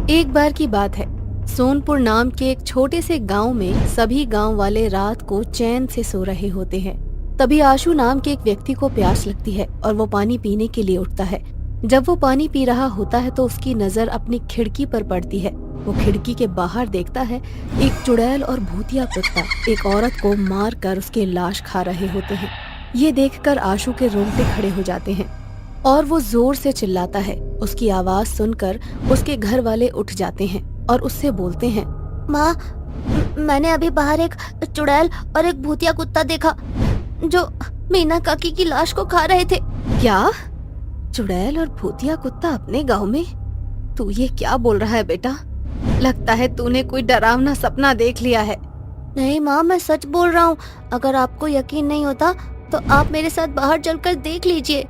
एक बार की बात है। सोनपुर नाम के एक छोटे से गांव में सभी गांव वाले रात को चैन से सो रहे होते हैं। तभी आशु नाम के एक व्यक्ति को प्यास लगती है और वो पानी पीने के लिए उठता है। जब वो पानी पी रहा होता है तो उसकी नजर अपनी खिड़की पर पड़ती है। वो खिड़की के बाहर देखता है एक चुड़ैल और भूतिया कुत्ता एक औरत को मार कर उसकी लाश खा रहे होते हैं। ये देखकर आशु के रोंगटे खड़े हो जाते हैं और वो जोर से चिल्लाता है। उसकी आवाज सुनकर उसके घर वाले उठ जाते हैं और उससे बोलते हैं, माँ, मैंने अभी बाहर एक चुड़ैल और एक भूतिया कुत्ता देखा जो मीना काकी की लाश को खा रहे थे। क्या? चुड़ैल और भूतिया कुत्ता अपने गांव में? तू ये क्या बोल रहा है बेटा? लगता है तूने कोई डरावना सपना देख लिया है। नहीं माँ, मैं सच बोल रहा हूँ। अगर आपको यकीन नहीं होता तो आप मेरे साथ बाहर चलकर देख लीजिए।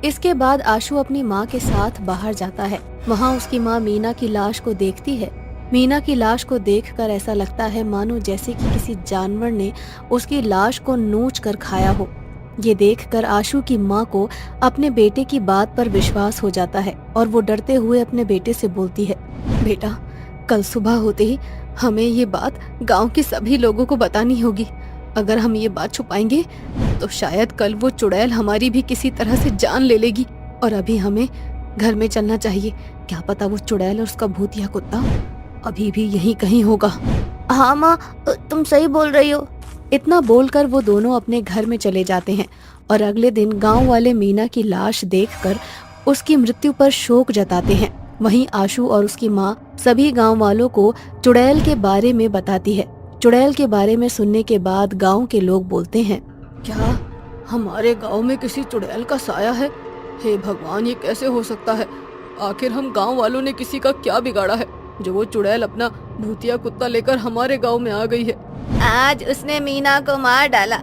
इसके बाद आशु अपनी माँ के साथ बाहर जाता है। वहाँ उसकी माँ मीना की लाश को देखती है। मीना की लाश को देखकर ऐसा लगता है मानो जैसे कि किसी जानवर ने उसकी लाश को नोच कर खाया हो। ये देखकर आशु की माँ को अपने बेटे की बात पर विश्वास हो जाता है और वो डरते हुए अपने बेटे से बोलती है, बेटा, कल सुबह होते ही हमें ये बात गांव के सभी लोगों को बतानी होगी। अगर हम ये बात छुपाएंगे तो शायद कल वो चुड़ैल हमारी भी किसी तरह से जान ले लेगी और अभी हमें घर में चलना चाहिए। क्या पता वो चुड़ैल और उसका भूतिया कुत्ता अभी भी यहीं कहीं होगा। हाँ माँ, तुम सही बोल रही हो। इतना बोलकर वो दोनों अपने घर में चले जाते हैं और अगले दिन गांव वाले मीना की लाश देखकर उसकी मृत्यु पर शोक जताते हैं। वहीं आशु और उसकी माँ सभी गांव वालों को चुड़ैल के बारे में बताती है। चुड़ैल के बारे में सुनने के बाद गांव के लोग बोलते हैं, क्या हमारे गांव में किसी चुड़ैल का साया है? हे भगवान, ये कैसे हो सकता है? आखिर हम गांव वालों ने किसी का क्या बिगाड़ा है जो वो चुड़ैल अपना भूतिया कुत्ता लेकर हमारे गांव में आ गई है? आज उसने मीना को मार डाला,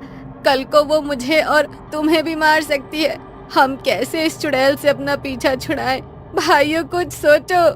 कल को वो मुझे और तुम्हें भी मार सकती है। हम कैसे इस चुड़ैल से अपना पीछा छुड़ाएं? भाइयों, कुछ सोचो।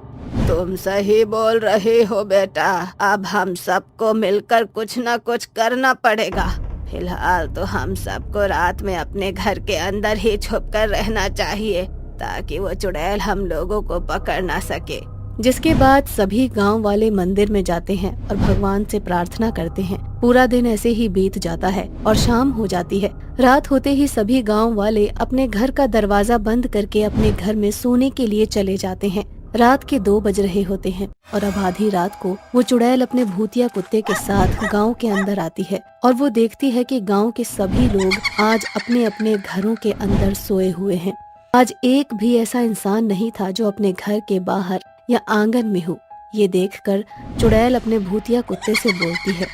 तुम सही बोल रहे हो बेटा, अब हम सबको मिलकर कुछ न कुछ करना पड़ेगा। फिलहाल तो हम सबको रात में अपने घर के अंदर ही छुपकर रहना चाहिए ताकि वो चुड़ैल हम लोगों को पकड़ ना सके। जिसके बाद सभी गांव वाले मंदिर में जाते हैं और भगवान से प्रार्थना करते हैं। पूरा दिन ऐसे ही बीत जाता है और शाम हो जाती है। रात होते ही सभी गांव वाले अपने घर का दरवाजा बंद करके अपने घर में सोने के लिए चले जाते हैं। रात के 2 बज रहे होते हैं और अब आधी रात को वो चुड़ैल अपने भूतिया कुत्ते के साथ गांव के अंदर आती है और वो देखती है कि गांव के सभी लोग आज अपने अपने घरों के अंदर सोए हुए हैं। आज एक भी ऐसा इंसान नहीं था जो अपने घर के बाहर या आंगन में हो। ये देखकर चुड़ैल अपने भूतिया कुत्ते से बोलती है,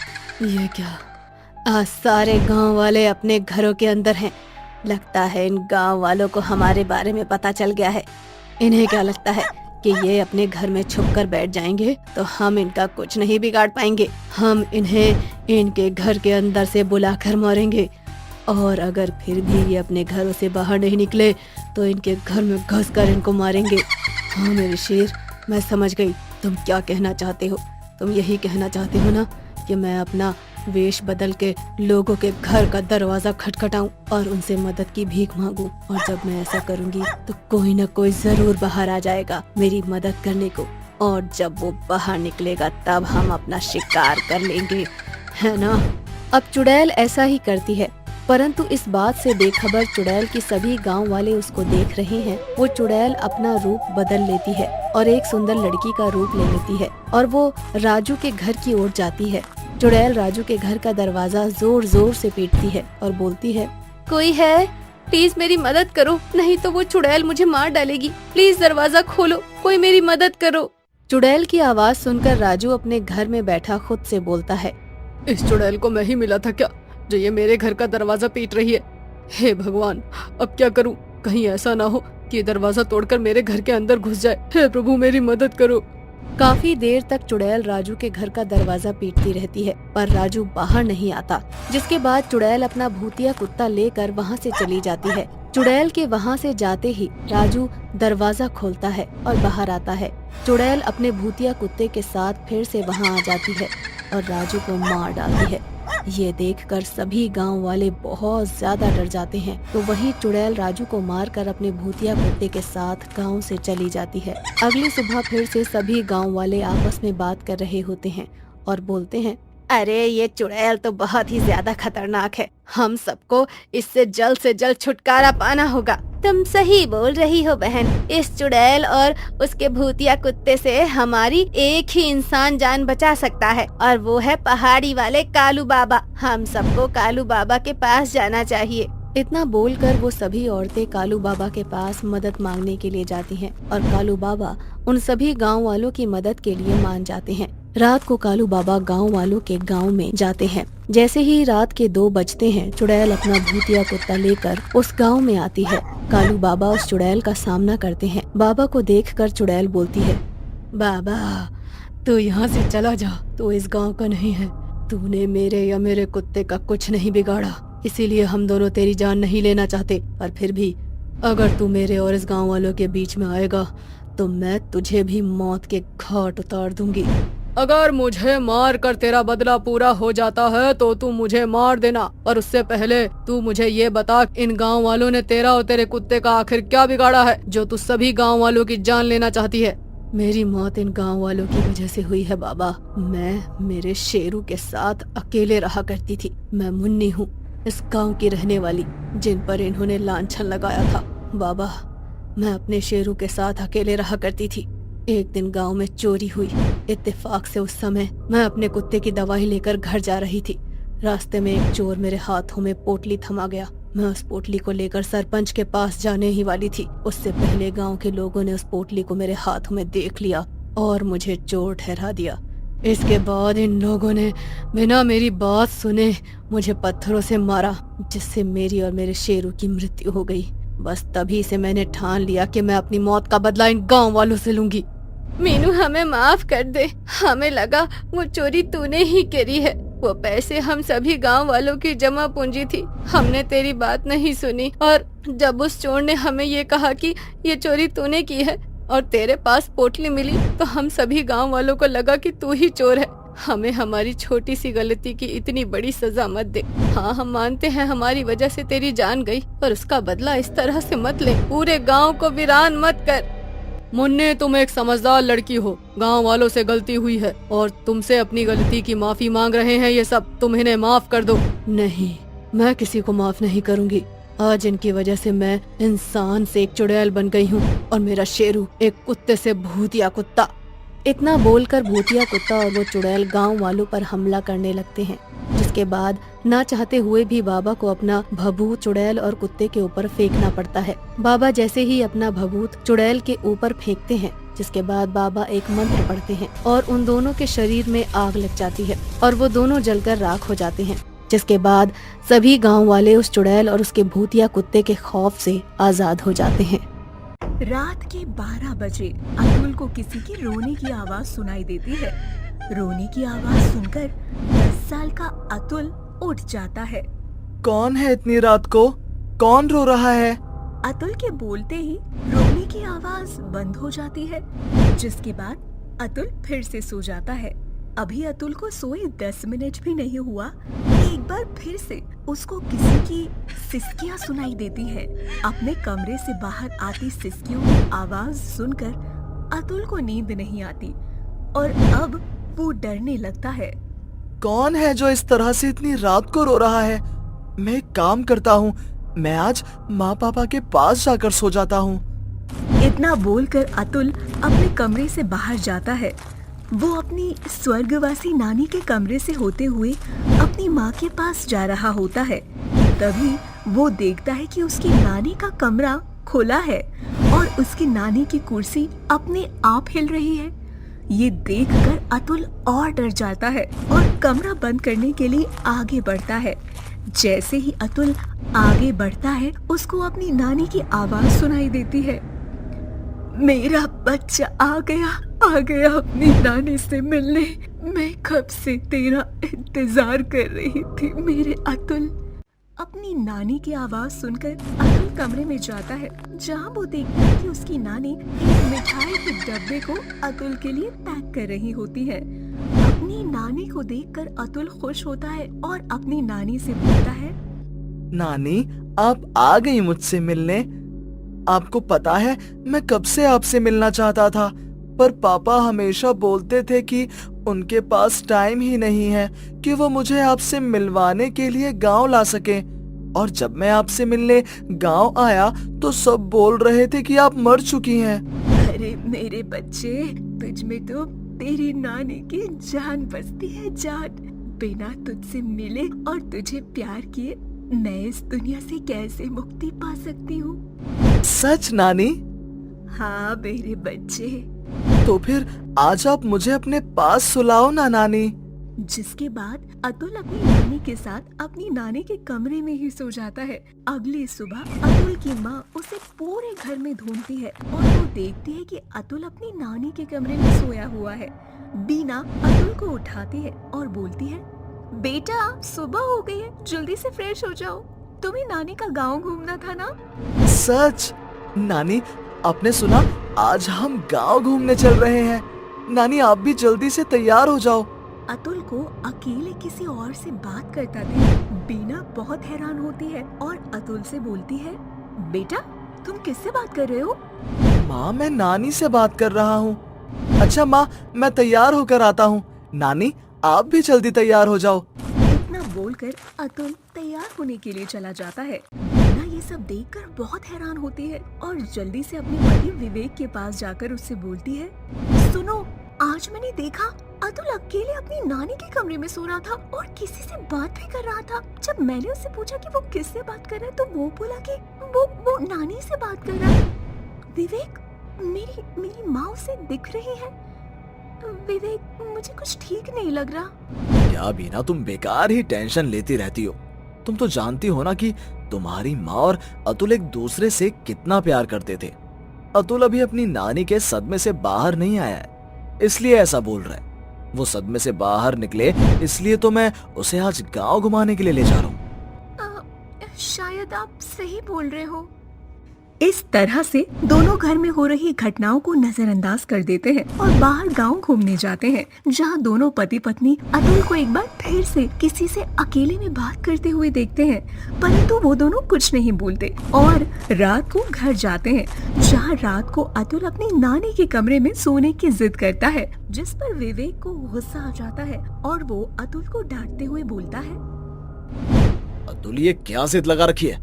ये क्या, आज सारे गांव वाले अपने घरों के अंदर हैं। लगता है इन गांव वालों को हमारे बारे में पता चल गया है। इन्हें क्या लगता है कि ये अपने घर में छुप कर बैठ जाएंगे तो हम इनका कुछ नहीं बिगाड़ पाएंगे। हम इन्हें इनके घर के अंदर से बुलाकर मारेंगे और अगर फिर भी ये अपने घरों से बाहर नहीं निकले तो इनके घर में घुस कर इनको मारेंगे। हाँ मेरे शेर, मैं समझ गई तुम क्या कहना चाहते हो। तुम यही कहना चाहते हो ना कि मैं अपना वेश बदल के लोगों के घर का दरवाजा खटखटाऊं और उनसे मदद की भीख मांगूं। और जब मैं ऐसा करूंगी तो कोई न कोई जरूर बाहर आ जाएगा मेरी मदद करने को, और जब वो बाहर निकलेगा तब हम अपना शिकार कर लेंगे, है ना? अब चुड़ैल ऐसा ही करती है, परंतु इस बात से बेखबर चुड़ैल की सभी गांव वाले उसको देख रहे हैं। वो चुड़ैल अपना रूप बदल लेती है और एक सुंदर लड़की का रूप ले लेती है और वो राजू के घर की ओर जाती है। चुड़ैल राजू के घर का दरवाजा जोर जोर से पीटती है और बोलती है, कोई है? प्लीज मेरी मदद करो, नहीं तो वो चुड़ैल मुझे मार डालेगी। प्लीज दरवाजा खोलो, कोई मेरी मदद करो। चुड़ैल की आवाज सुनकर राजू अपने घर में बैठा खुद से बोलता है, इस चुड़ैल को मैं ही मिला था क्या जो ये मेरे घर का दरवाजा पीट रही है? हे भगवान, अब क्या करूं? कहीं ऐसा ना हो कि दरवाजा तोड़कर मेरे घर के अंदर घुस जाए। हे प्रभु, मेरी मदद करो। काफी देर तक चुड़ैल राजू के घर का दरवाजा पीटती रहती है पर राजू बाहर नहीं आता। जिसके बाद चुड़ैल अपना भूतिया कुत्ता लेकर वहाँ से चली जाती है। चुड़ैल के वहाँ से जाते ही राजू दरवाजा खोलता है और बाहर आता है। चुड़ैल अपने भूतिया कुत्ते के साथ फिर से वहाँ आ जाती है और राजू को मार डालती है। ये देखकर सभी गांव वाले बहुत ज्यादा डर जाते हैं। तो वही चुड़ैल राजू को मारकर अपने भूतिया कुत्ते के साथ गांव से चली जाती है। अगली सुबह फिर से सभी गांव वाले आपस में बात कर रहे होते हैं और बोलते हैं, अरे ये चुड़ैल तो बहुत ही ज्यादा खतरनाक है, हम सबको इससे जल्द से जल्द छुटकारा पाना होगा। तुम सही बोल रही हो बहन, इस चुड़ैल और उसके भूतिया कुत्ते से हमारी एक ही इंसान जान बचा सकता है और वो है पहाड़ी वाले कालू बाबा। हम सबको कालू बाबा के पास जाना चाहिए। इतना बोलकर वो सभी औरतें कालू बाबा के पास मदद मांगने के लिए जाती हैं और कालू बाबा उन सभी गांव वालों की मदद के लिए मान जाते हैं। रात को कालू बाबा गांव वालों के गांव में जाते हैं। जैसे ही रात के 2 बजते हैं, चुड़ैल अपना भूतिया कुत्ता लेकर उस गांव में आती है। कालू बाबा उस चुड़ैल का सामना करते हैं। बाबा को देखकर चुड़ैल बोलती है, बाबा तू यहाँ से चला जा, तू इस गांव का नहीं है। तूने मेरे या मेरे कुत्ते का कुछ नहीं बिगाड़ा, इसीलिए हम दोनों तेरी जान नहीं लेना चाहते। पर फिर भी अगर तू मेरे और इस गांव वालों के बीच में आएगा तो मैं तुझे भी मौत के घाट उतार दूंगी। अगर मुझे मार कर तेरा बदला पूरा हो जाता है तो तू मुझे मार देना, और उससे पहले तू मुझे ये बता, इन गांव वालों ने तेरा और तेरे कुत्ते का आखिर क्या बिगाड़ा है जो तू सभी गांव वालों की जान लेना चाहती है। मेरी मौत इन गांव वालों की वजह से हुई है बाबा। मैं मेरे शेरू के साथ अकेले रहा करती थी। मैं मुन्नी हूँ, इस गांव की रहने वाली, जिन पर इन्होंने लांछन लगाया था। बाबा मैं अपने शेरू के साथ अकेले रहा करती थी। एक दिन गांव में चोरी हुई। इत्तेफाक से उस समय मैं अपने कुत्ते की दवाई लेकर घर जा रही थी। रास्ते में एक चोर मेरे हाथों में पोटली थमा गया। मैं उस पोटली को लेकर सरपंच के पास जाने ही वाली थी। उससे पहले गांव के लोगों ने उस पोटली को मेरे हाथों में देख लिया और मुझे चोर ठहरा दिया। इसके बाद इन लोगों ने बिना मेरी बात सुने मुझे पत्थरों से मारा, जिससे मेरी और मेरे शेरू की मृत्यु हो गई। बस तभी से मैंने ठान लिया कि मैं अपनी मौत का बदला इन गांव वालों से लूंगी। मीनू हमें माफ कर दे, हमें लगा वो चोरी तूने ही करी है। वो पैसे हम सभी गांव वालों की जमा पूंजी थी। हमने तेरी बात नहीं सुनी और जब उस चोर ने हमें ये कहा कि ये चोरी तूने की है और तेरे पास पोटली मिली तो हम सभी गांव वालों को लगा कि तू ही चोर है। हमें हमारी छोटी सी गलती की इतनी बड़ी सजा मत दे। हाँ हम मानते हैं हमारी वजह से तेरी जान गई, पर उसका बदला इस तरह से मत ले। पूरे गांव को वीरान मत कर। मुन्ने तुम एक समझदार लड़की हो, गांव वालों से गलती हुई है और तुमसे अपनी गलती की माफी मांग रहे हैं ये सब, तुम इन्हें माफ कर दो। नहीं, मैं किसी को माफ नहीं करूंगी। आज इनकी वजह से मैं इंसान से एक चुड़ैल बन गई हूँ और मेरा शेरू एक कुत्ते से भूतिया कुत्ता। इतना बोलकर भूतिया कुत्ता और वो चुड़ैल गांव वालों पर हमला करने लगते हैं, जिसके बाद ना चाहते हुए भी बाबा को अपना भभूत चुड़ैल और कुत्ते के ऊपर फेंकना पड़ता है। बाबा जैसे ही अपना भभूत चुड़ैल के ऊपर फेंकते हैं, जिसके बाद बाबा एक मंत्र पढ़ते हैं और उन दोनों के शरीर में आग लग जाती है और वो दोनों जलकर राख हो जाते हैं। जिसके बाद सभी गाँव वाले उस चुड़ैल और उसके भूतिया कुत्ते के खौफ से आजाद हो जाते हैं। रात के 12 बजे अतुल को किसी की रोने की आवाज सुनाई देती है। रोने की आवाज सुनकर 10 साल का अतुल उठ जाता है। कौन है इतनी रात को? कौन रो रहा है? अतुल के बोलते ही रोने की आवाज बंद हो जाती है, जिसके बाद अतुल फिर से सो जाता है। अभी अतुल को सोए 10 मिनट भी नहीं हुआ कि एक बार फिर से उसको किसी की सिसकियां सुनाई देती है। अपने कमरे से बाहर आती सिसकियों की आवाज सुनकर अतुल को नींद नहीं आती और अब वो डरने लगता है। कौन है जो इस तरह से इतनी रात को रो रहा है? मैं एक काम करता हूँ, मैं आज माँ पापा के पास जाकर सो जाता हूँ। इतना बोलकर अतुल अपने कमरे से बाहर जाता है। वो अपनी स्वर्गवासी नानी के कमरे से होते हुए अपनी माँ के पास जा रहा होता है। तभी वो देखता है कि उसकी नानी का कमरा खुला है और उसकी नानी की कुर्सी अपने आप हिल रही है। ये देखकर अतुल और डर जाता है और कमरा बंद करने के लिए आगे बढ़ता है। जैसे ही अतुल आगे बढ़ता है, उसको अपनी नानी की आवाज सुनाई देती है। मेरा बच्चा आ गया अपनी नानी से मिलने। मैं कब से तेरा इंतजार कर रही थी मेरे अतुल। अपनी नानी की आवाज सुनकर अतुल कमरे में जाता है, जहाँ वो देखता है कि उसकी नानी एक मिठाई के डब्बे को अतुल के लिए पैक कर रही होती है। अपनी अपनी नानी को देखकर अतुल खुश होता है और अपनी नानी से बोलता है, नानी, आप आ गई मुझसे मिलने। आपको पता है मैं कब से आपसे मिलना चाहता था, पर पापा हमेशा बोलते थे कि उनके पास टाइम ही नहीं है कि वो मुझे आपसे मिलवाने के लिए गांव ला सके। और जब मैं आपसे मिलने गांव आया तो सब बोल रहे थे कि आप मर चुकी हैं। अरे मेरे बच्चे, तुझ में तो तेरी नानी की जान बसती है, जान। बिना तुझसे मिले और तुझे प्यार किए मैं इस दुनिया से कैसे मुक्ति पा सकती हूँ। सच नानी? हाँ मेरे बच्चे। तो फिर आज आप मुझे अपने पास सुलाओ ना नानी। जिसके बाद अतुल अपनी नानी के साथ अपनी नानी के कमरे में ही सो जाता है। अगली सुबह अतुल की माँ उसे पूरे घर में ढूंढती है और वो देखती है कि अतुल अपनी नानी के कमरे में सोया हुआ है। बीना अतुल को उठाती है और बोलती है, बेटा सुबह हो गई है, जल्दी से फ्रेश हो जाओ। तुम्हें नानी का गाँव घूमना था ना? सच? नानी, आपने सुना, आज हम गांव घूमने चल रहे हैं। नानी, आप भी जल्दी से तैयार हो जाओ। अतुल को अकेले किसी और से बात करता देख बीना बहुत हैरान होती है और अतुल से बोलती है, बेटा तुम किससे बात कर रहे हो? माँ, मैं नानी से बात कर रहा हूँ। अच्छा माँ, मैं तैयार होकर आता हूँ। नानी, आप भी जल्दी तैयार हो जाओ। इतना बोलकर अतुल तैयार होने के लिए चला जाता है। बीना ये सब देखकर बहुत हैरान होती है और जल्दी से अपने पति विवेक के पास जाकर उससे बोलती है, सुनो, आज मैंने देखा अतुल अकेले अपनी नानी के कमरे में सो रहा था और किसी से बात भी कर रहा था। जब मैंने उससे पूछा कि वो किससे बात कर रहा है तो वो बोला कि वो नानी से बात कर रहा है। विवेक, मेरी माँ उसे दिख रही है। विवेक, मुझे कुछ ठीक नहीं लग रहा। क्या बीना, तुम बेकार ही टेंशन लेती रहती हो। तुम तो जानती हो ना कि तुम्हारी माँ और अतुल एक दूसरे से कितना प्यार करते थे। अतुल अभी अपनी नानी के सदमे से बाहर नहीं आया है, इसलिए ऐसा बोल रहा है। वो सदमे से बाहर निकले इसलिए तो मैं उसे आज गांव घुमाने के लिए ले जा रहा हूँ। शायद आप सही बोल रहे हो। इस तरह से दोनों घर में हो रही घटनाओं को नजरअंदाज कर देते हैं और बाहर गांव घूमने जाते हैं, जहां दोनों पति पत्नी अतुल को एक बार फिर से किसी से अकेले में बात करते हुए देखते हैं, परंतु वो दोनों कुछ नहीं बोलते और रात को घर जाते हैं, जहां रात को अतुल अपनी नानी के कमरे में सोने की जिद करता है, जिस पर विवेक को गुस्सा आ जाता है और वो अतुल को डांटते हुए बोलता है, अतुल, ये क्या जिद लगा रखी है?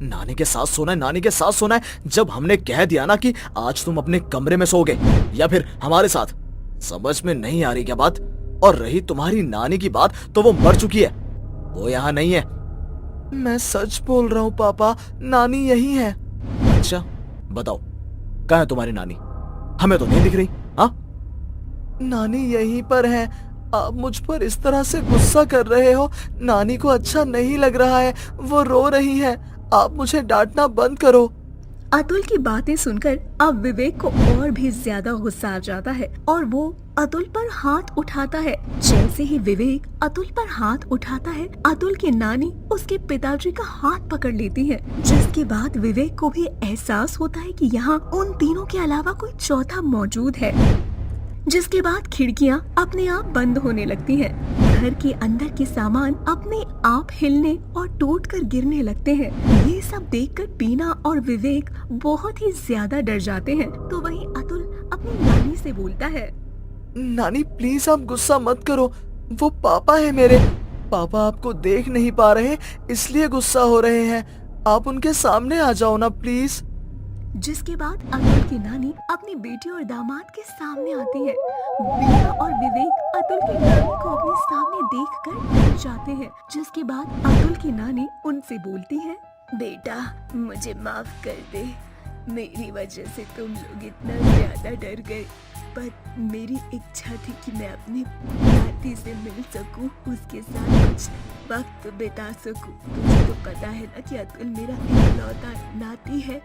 नानी के साथ सोना है, नानी के साथ सोना है, जब हमने कह दिया ना कि आज तुम अपने कमरे में सोगे या फिर हमारे साथ। समझ में नहीं आ रही क्या बात? और रही तुम्हारी नानी की बात, तो वो मर चुकी है, वो यहाँ नहीं है। मैं सच बोल रहा हूँ पापा, नानी यही है। अच्छा बताओ, कहाँ है तुम्हारी नानी? हमें तो नहीं दिख रही। हाँ, नानी यहीं पर है। आप मुझ पर इस तरह से गुस्सा कर रहे हो, नानी को अच्छा नहीं लग रहा है, वो रो रही है। आप मुझे डांटना बंद करो। अतुल की बातें सुनकर अब विवेक को और भी ज्यादा गुस्सा आ जाता है और वो अतुल पर हाथ उठाता है। जैसे ही विवेक अतुल पर हाथ उठाता है, अतुल की नानी उसके पिताजी का हाथ पकड़ लेती है, जिसके बाद विवेक को भी एहसास होता है कि यहाँ उन तीनों के अलावा कोई चौथा मौजूद है। जिसके बाद खिड़कियाँ अपने आप बंद होने लगती हैं। घर के अंदर के सामान अपने आप हिलने और टूटकर गिरने लगते हैं। ये सब देखकर बीना और विवेक बहुत ही ज्यादा डर जाते हैं। तो वहीं अतुल अपनी नानी से बोलता है, नानी प्लीज आप गुस्सा मत करो, वो पापा है मेरे। पापा आपको देख नहीं पा रहे इसलिए गुस्सा हो रहे हैं, आप उनके सामने आ जाओ ना प्लीज। जिसके बाद अतुल की नानी अपनी बेटी और दामाद के सामने आती है। बीना और विवेक अतुल की नानी को अपने सामने देखकर डर जाते हैं। जिसके बाद अतुल की नानी उनसे बोलती है, बेटा मुझे माफ कर दे, मेरी वजह से तुम लोग इतना ज्यादा डर गए, पर मेरी इच्छा थी कि मैं अपने नाती से मिल सकूं, उसके साथ कुछ वक्त बिता सकूं। तुझे तो पता है ना कि अतुल मेरा इकलौता नाती है,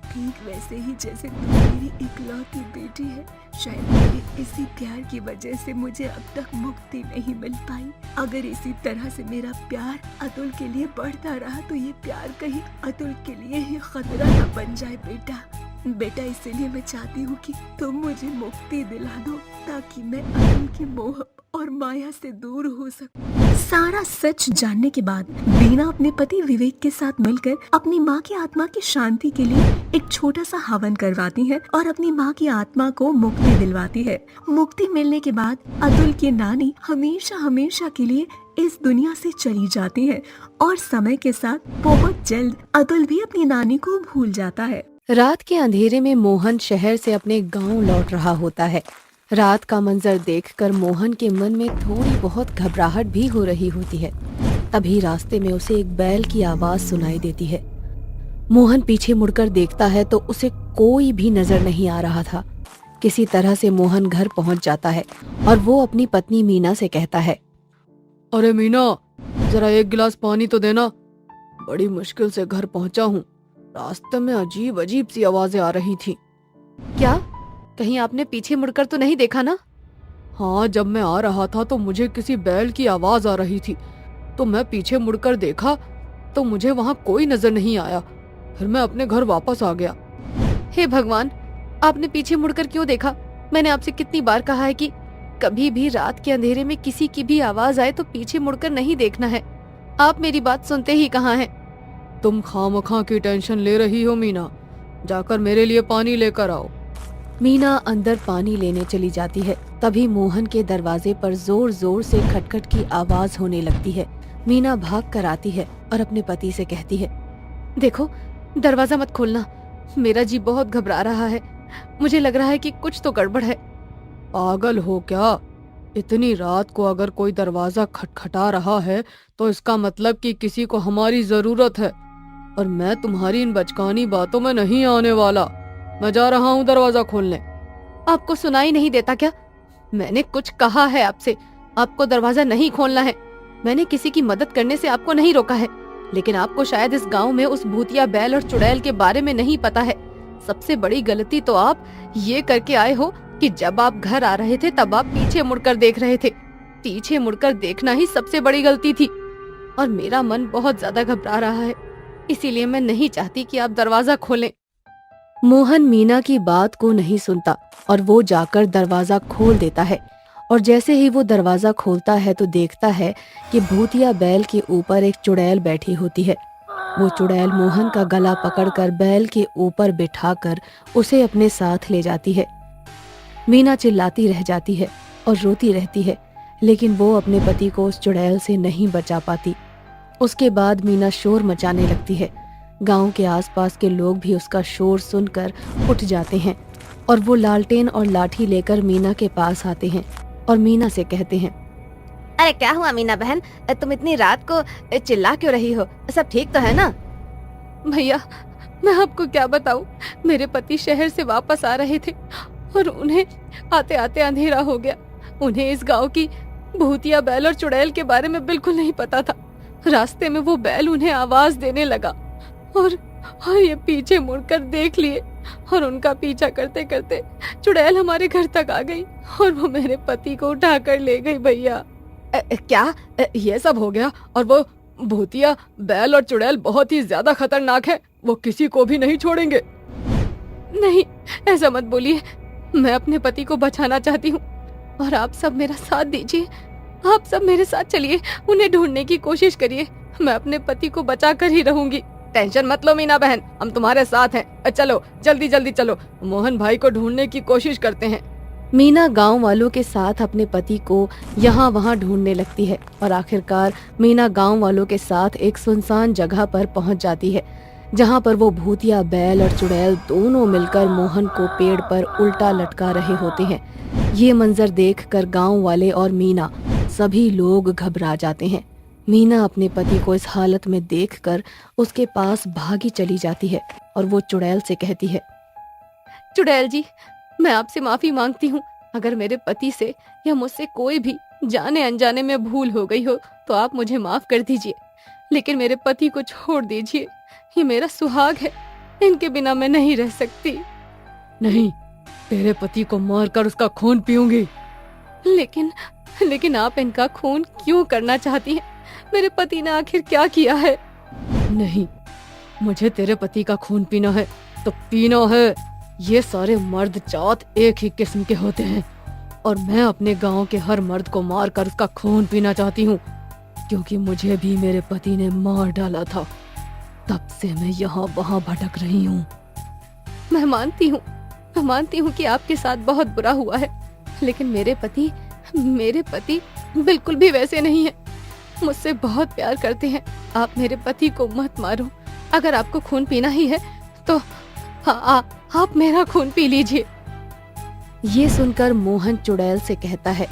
ठीक वैसे ही जैसे तू मेरी इकलौती बेटी है। शायद मेरे इसी प्यार की वजह से मुझे अब तक मुक्ति नहीं मिल पाई। अगर इसी तरह से मेरा प्यार अतुल के लिए बढ़ता रहा तो ये प्यार कहीं अतुल के लिए ही खतरा न बन जाए। बेटा बेटा, इसीलिए मैं चाहती हूँ कि तुम मुझे मुक्ति दिला दो, ताकि मैं अतुल के मोह और माया से दूर हो सकूं। सारा सच जानने के बाद बीना अपने पति विवेक के साथ मिलकर अपनी माँ की आत्मा की शांति के लिए एक छोटा सा हवन करवाती है और अपनी माँ की आत्मा को मुक्ति दिलवाती है। मुक्ति मिलने के बाद अतुल की नानी हमेशा हमेशा के लिए इस दुनिया से चली जाती है और समय के साथ बहुत जल्द अतुल भी अपनी नानी को भूल जाता है। रात के अंधेरे में मोहन शहर से अपने गांव लौट रहा होता है। रात का मंजर देखकर मोहन के मन में थोड़ी बहुत घबराहट भी हो रही होती है। तभी रास्ते में उसे एक बैल की आवाज सुनाई देती है। मोहन पीछे मुड़कर देखता है तो उसे कोई भी नजर नहीं आ रहा था। किसी तरह से मोहन घर पहुंच जाता है और वो अपनी पत्नी मीना से कहता है, अरे मीना, जरा एक गिलास पानी तो देना। बड़ी मुश्किल से घर पहुंचा हूँ। रास्ते में अजीब अजीब सी आवाजें आ रही थी। क्या कहीं आपने पीछे मुड़कर तो नहीं देखा ना? हाँ, जब मैं आ रहा था तो मुझे किसी बैल की आवाज आ रही थी, तो मैं पीछे मुड़कर देखा तो मुझे वहाँ कोई नजर नहीं आया। फिर मैं अपने घर वापस आ गया। हे भगवान, आपने पीछे मुड़कर क्यों देखा? मैंने आपसे कितनी बार कहा है कि कभी भी रात के अंधेरे में किसी की भी आवाज आए तो पीछे मुड़कर नहीं देखना है। आप मेरी बात सुनते ही कहाँ हैं? तुम खामखा की टेंशन ले रही हो मीना। जाकर मेरे लिए पानी लेकर आओ। मीना अंदर पानी लेने चली जाती है। तभी मोहन के दरवाजे पर जोर जोर से खटखट की आवाज होने लगती है। मीना भाग कर आती है और अपने पति से कहती है, देखो, दरवाजा मत खोलना। मेरा जी बहुत घबरा रहा है। मुझे लग रहा है कि कुछ तो गड़बड़ है। पागल हो क्या? इतनी रात को अगर कोई दरवाजा खटखटा रहा है तो इसका मतलब कि किसी को हमारी जरूरत है, और मैं तुम्हारी इन बचकानी बातों में नहीं आने वाला। मैं जा रहा हूँ दरवाजा खोलने। आपको सुनाई नहीं देता क्या? मैंने कुछ कहा है आपसे। आपको दरवाजा नहीं खोलना है। मैंने किसी की मदद करने से आपको नहीं रोका है, लेकिन आपको शायद इस गांव में उस भूतिया बैल और चुड़ैल के बारे में नहीं पता है। सबसे बड़ी गलती तो आप ये करके आए हो कि जब आप घर आ रहे थे तब आप पीछे मुड़कर देख रहे थे। पीछे मुड़कर देखना ही सबसे बड़ी गलती थी, और मेरा मन बहुत ज्यादा घबरा रहा है, इसीलिए मैं नहीं चाहती कि आप दरवाजा खोलें। मोहन मीना की बात को नहीं सुनता और वो जाकर दरवाजा खोल देता है। और जैसे ही वो दरवाजा खोलता है तो देखता है कि भूतिया बैल के ऊपर एक चुड़ैल बैठी होती है। वो चुड़ैल मोहन का गला पकड़कर बैल के ऊपर बिठाकर उसे अपने साथ ले जाती है। मीना चिल्लाती रह जाती है और रोती रहती है, लेकिन वो अपने पति को उस चुड़ैल से नहीं बचा पाती। उसके बाद मीना शोर मचाने लगती है। गांव के आसपास के लोग भी उसका शोर सुनकर उठ जाते हैं और वो लालटेन और लाठी लेकर मीना के पास आते हैं और मीना से कहते हैं, अरे क्या हुआ मीना बहन, तुम इतनी रात को चिल्ला क्यों रही हो? सब ठीक तो है ना? भैया, मैं आपको क्या बताऊं, मेरे पति शहर से वापस आ रहे थे और उन्हें आते आते अंधेरा हो गया। उन्हें इस गांव की भूतिया बैल और चुड़ैल के बारे में बिल्कुल नहीं पता था। रास्ते में वो बैल उन्हें आवाज देने लगा और ये पीछे मुड़कर देख लिए, और उनका पीछा करते करते चुड़ैल हमारे घर तक आ गई और वो मेरे पति को उठाकर ले गई। भैया, क्या ये सब हो गया? और वो भूतिया बैल और चुड़ैल बहुत ही ज्यादा खतरनाक है, वो किसी को भी नहीं छोड़ेंगे। नहीं, ऐसा मत बोलिए। मैं अपने पति को बचाना चाहती हूँ और आप सब मेरा साथ दीजिए। आप सब मेरे साथ चलिए, उन्हें ढूंढने की कोशिश करिए। मैं अपने पति को बचा कर ही रहूंगी। टेंशन मत लो मीना बहन, हम तुम्हारे साथ हैं। चलो जल्दी जल्दी चलो, मोहन भाई को ढूंढने की कोशिश करते हैं। मीना गांव वालों के साथ अपने पति को यहाँ वहाँ ढूंढने लगती है और आखिरकार मीना गांव वालों के साथ एक सुनसान जगह पर पहुँच जाती है, जहाँ पर वो भूतिया बैल और चुड़ैल दोनों मिलकर मोहन को पेड़ पर उल्टा लटका रहे होते हैं। ये मंजर देखकर गांव वाले और मीना सभी लोग घबरा जाते हैं। मीना अपने पति को इस हालत में देखकर उसके पास भागी चली जाती है और वो चुड़ैल से कहती है, चुड़ैल जी, मैं आपसे माफी मांगती हूँ। अगर मेरे पति से या मुझसे कोई भी जाने अनजाने में भूल हो गई हो तो आप मुझे माफ कर दीजिए, लेकिन मेरे पति को छोड़ दीजिए। ये मेरा सुहाग है, इनके बिना मैं नहीं रह सकती। नहीं, तेरे पति को मारकर उसका खून पीऊंगी। लेकिन आप इनका खून क्यों करना चाहती हैं? मेरे पति ने आखिर क्या किया है? नहीं, मुझे तेरे पति का खून पीना है तो पीना है। ये सारे मर्द चौथ एक ही किस्म के होते हैं और मैं अपने गांव के हर मर्द को मार कर उसका खून पीना चाहती हूँ, क्योंकि मुझे भी मेरे पति ने मार डाला था। तब से मैं यहाँ वहाँ भटक रही हूँ। मैं मानती हूँ कि आपके साथ बहुत बुरा हुआ है, लेकिन मेरे पति बिल्कुल भी वैसे नहीं है। मुझसे बहुत प्यार करते हैं। आप मेरे पति को मत मारो। अगर आपको खून पीना ही है तो आप मेरा खून पी लीजिए। ये सुनकर मोहन चुड़ैल से कहता है,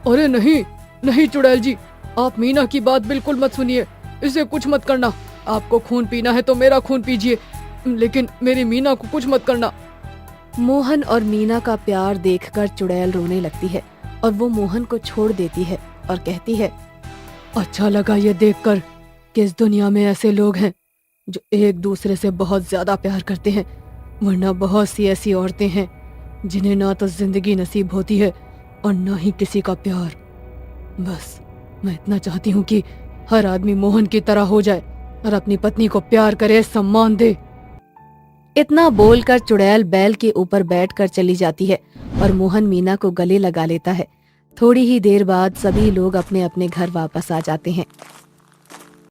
अरे नहीं नहीं चुड़ैल जी, आप मीना की बात बिल्कुल मत सुनिए। इसे कुछ मत करना। आपको खून पीना है तो मेरा खून पीजिए, लेकिन मेरी मीना को कुछ मत करना। मोहन और मीना का प्यार देखकर चुड़ैल रोने लगती है और वो मोहन को छोड़ देती है और कहती है, अच्छा लगा ये देखकर कि इस दुनिया में ऐसे लोग हैं जो एक दूसरे से बहुत ज्यादा प्यार करते हैं, वरना बहुत सी ऐसी औरतें हैं जिन्हें ना तो जिंदगी नसीब होती है और ना ही किसी का प्यार। बस मैं इतना चाहती हूँ कि हर आदमी मोहन की तरह हो जाए और अपनी पत्नी को प्यार करे, सम्मान दे। इतना बोलकर चुड़ैल बैल के ऊपर बैठकर चली जाती है और मोहन मीना को गले लगा लेता है। थोड़ी ही देर बाद सभी लोग अपने अपने घर वापस आ जाते हैं।